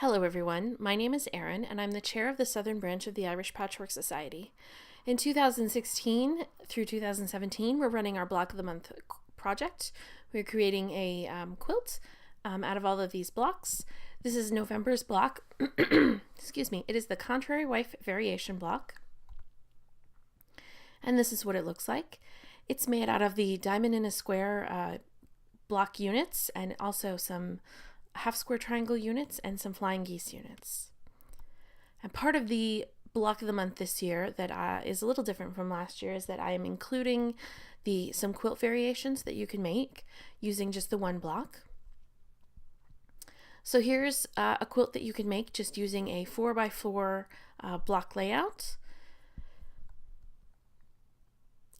Hello everyone, my name is Erin and I'm the chair of the Southern Branch of the Irish Patchwork Society. In 2016 through 2017, we're running our Block of the Month project. We're creating a quilt out of all of these blocks. This is November's block. Excuse me. It is the Contrary Wife Variation block. And this is what it looks like. It's made out of the diamond in a square block units and also some half square triangle units and some flying geese units. And part of the block of the month this year that is a little different from last year is that I am including some quilt variations that you can make using just the one block. So here's a quilt that you can make just using a 4x4 block layout.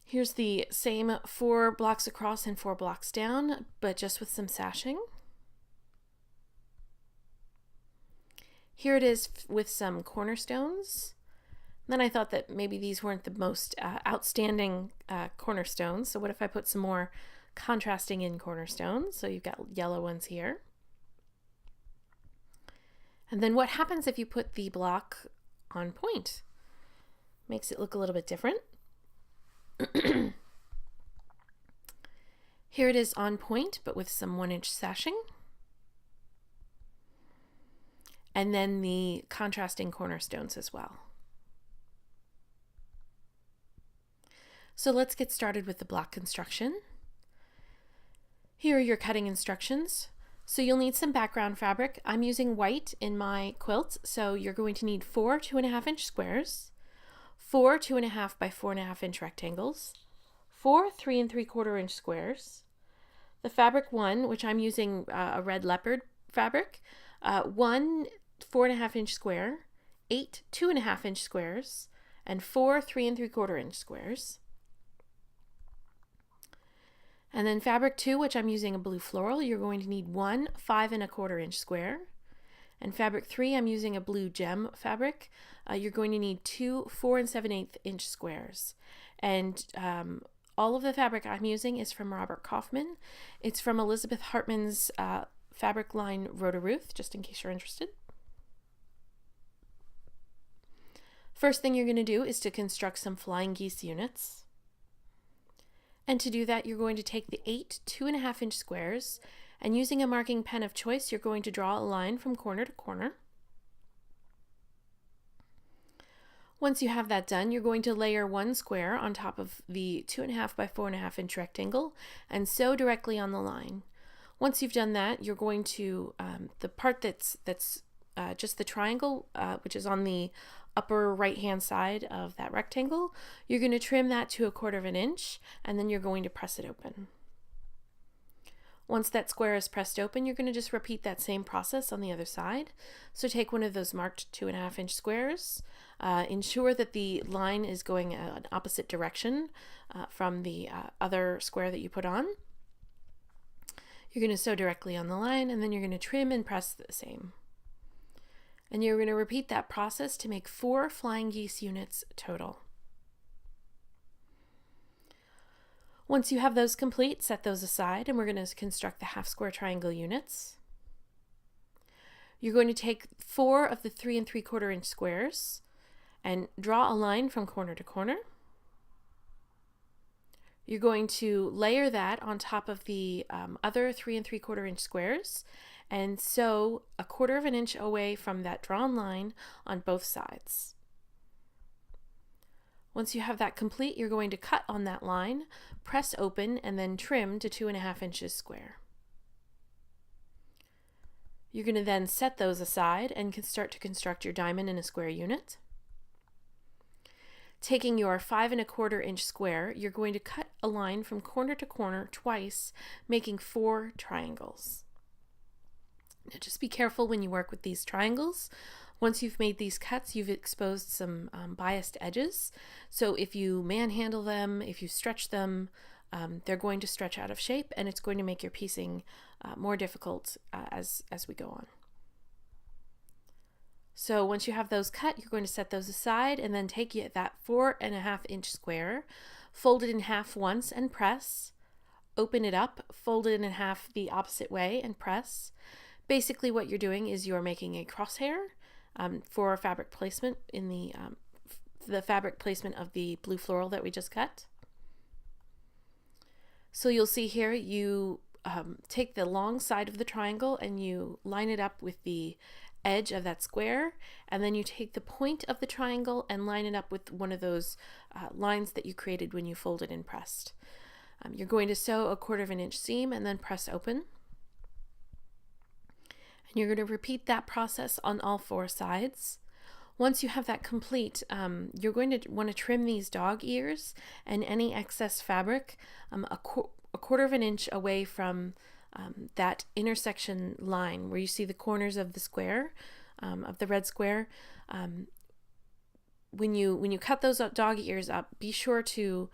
Here's the same 4 blocks across and 4 blocks down, but just with some sashing. Here it is with some cornerstones. Then I thought that maybe these weren't the most outstanding cornerstones, so what if I put some more contrasting in cornerstones? So you've got yellow ones here. And then what happens if you put the block on point? Makes it look a little bit different. Here it is on point, but with some 1-inch sashing. And then the contrasting cornerstones as well. So let's get started with the block construction. Here are your cutting instructions. So you'll need some background fabric. I'm using white in my quilt, so you're going to need 4 2.5-inch squares, 4 2.5 by 4.5-inch rectangles, 4 3 3/4-inch squares, the fabric one, which I'm using a red leopard fabric, 1 4.5-inch square, 8 2.5-inch squares, and 4 3 3/4-inch squares. And then fabric 2, which I'm using a blue floral, you're going to need 1 5 1/4-inch square. And fabric 3, I'm using a blue gem fabric. You're going to need 2 4 7/8-inch squares. And all of the fabric I'm using is from Robert Kaufman. It's from Elizabeth Hartman's fabric line Roto-Ruth, just in case you're interested. First thing you're going to do is to construct some flying geese units. And to do that, you're going to take the 8 2.5-inch squares, and using a marking pen of choice, you're going to draw a line from corner to corner. Once you have that done, you're going to layer 1 square on top of the 2.5 by 4.5-inch rectangle and sew directly on the line. Once you've done that, you're going to, the part that's just the triangle, which is on the upper right hand side of that rectangle, you're going to trim that to 1/4 inch, and then you're going to press it open. Once that square is pressed open, you're going to just repeat that same process on the other side. So take one of those marked 2.5-inch squares, ensure that the line is going an opposite direction from the other square that you put on. You're going to sew directly on the line, and then you're going to trim and press the same. And you're going to repeat that process to make 4 flying geese units total. Once you have those complete, set those aside, and we're going to construct the half square triangle units. You're going to take 4 of the 3 3/4-inch squares and draw a line from corner to corner. You're going to layer that on top of the other 3 3/4-inch squares and sew 1/4 inch away from that drawn line on both sides. Once you have that complete, you're going to cut on that line, press open, and then trim to 2.5 inches square. You're going to then set those aside and can start to construct your diamond in a square unit. Taking your 5 1/4-inch square, you're going to cut a line from corner to corner twice, making 4 triangles. Now just be careful when you work with these triangles. Once you've made these cuts, you've exposed some biased edges. So if you manhandle them, if you stretch them, they're going to stretch out of shape, and it's going to make your piecing more difficult as we go on. So once you have those cut, you're going to set those aside and then take that 4.5-inch square, fold it in half once and press, open it up, fold it in half the opposite way and press. Basically what you're doing is you're making a crosshair for fabric placement in the fabric placement of the blue floral that we just cut. So you'll see here you take the long side of the triangle and you line it up with the edge of that square, and then you take the point of the triangle and line it up with one of those lines that you created when you folded and pressed. You're going to sew a 1/4 inch seam and then press open. And you're going to repeat that process on all 4 sides. Once you have that complete, you're going to want to trim these dog ears and any excess fabric a 1/4 inch away from that intersection line where you see the corners of the square, of the red square. When you cut those dog ears up, be sure to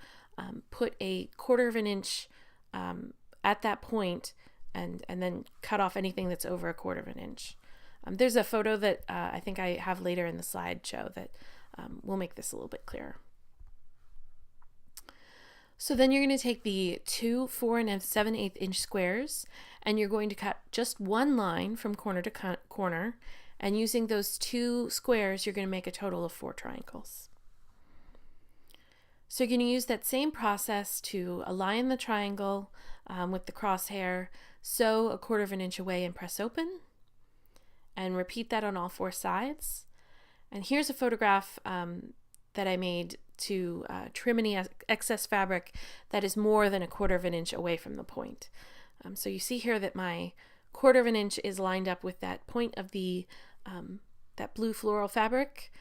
put a 1/4 inch at that point, and then cut off anything that's over a 1/4 inch. There's a photo that I think I have later in the slideshow that will make this a little bit clearer. So then you're going to take the 2 4 7/8 inch squares, and you're going to cut just one line from corner to corner, and using those 2 squares you're going to make a total of 4 triangles. So you're going to use that same process to align the triangle with the crosshair, sew a 1/4 inch away and press open, and repeat that on all 4 sides. And here's a photograph that I made to trim any excess fabric that is more than a 1/4 inch away from the point. So you see here that my 1/4 inch is lined up with that point of the that blue floral fabric,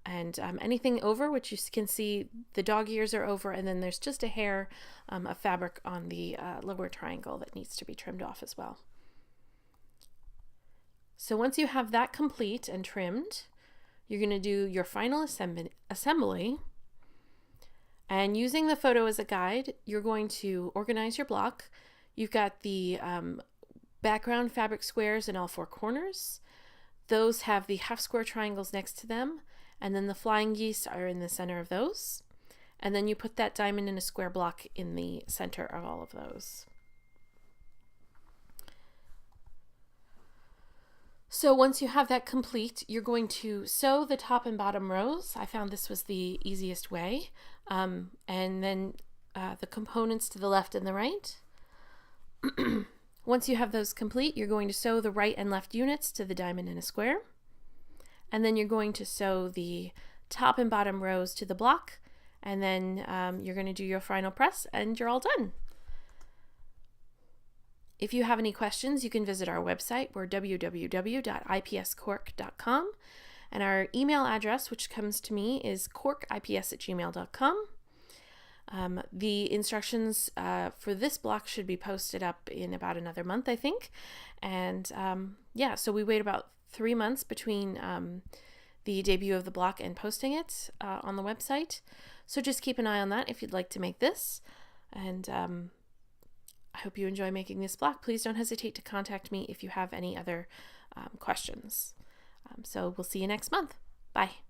and anything over, which you can see the dog ears are over, and then there's just a hair of fabric on the lower triangle that needs to be trimmed off as well. So once you have that complete and trimmed, you're going to do your final assembly. And using the photo as a guide, you're going to organize your block. You've got the background fabric squares in all 4 corners. Those have the half square triangles next to them, and then the flying geese are in the center of those. And then you put that diamond in a square block in the center of all of those. So once you have that complete, you're going to sew the top and bottom rows. I found this was the easiest way. And then the components to the left and the right. Once you have those complete, you're going to sew the right and left units to the diamond in a square. And then you're going to sew the top and bottom rows to the block. And then you're going to do your final press and you're all done. If you have any questions, you can visit our website. We're www.ipscork.com, and our email address, which comes to me, is corkips@gmail.com. The instructions for this block should be posted up in about another month, I think. And yeah, so we wait about 3 months between the debut of the block and posting it on the website. So just keep an eye on that if you'd like to make this. And I hope you enjoy making this block. Please don't hesitate to contact me if you have any other questions. So we'll see you next month. Bye.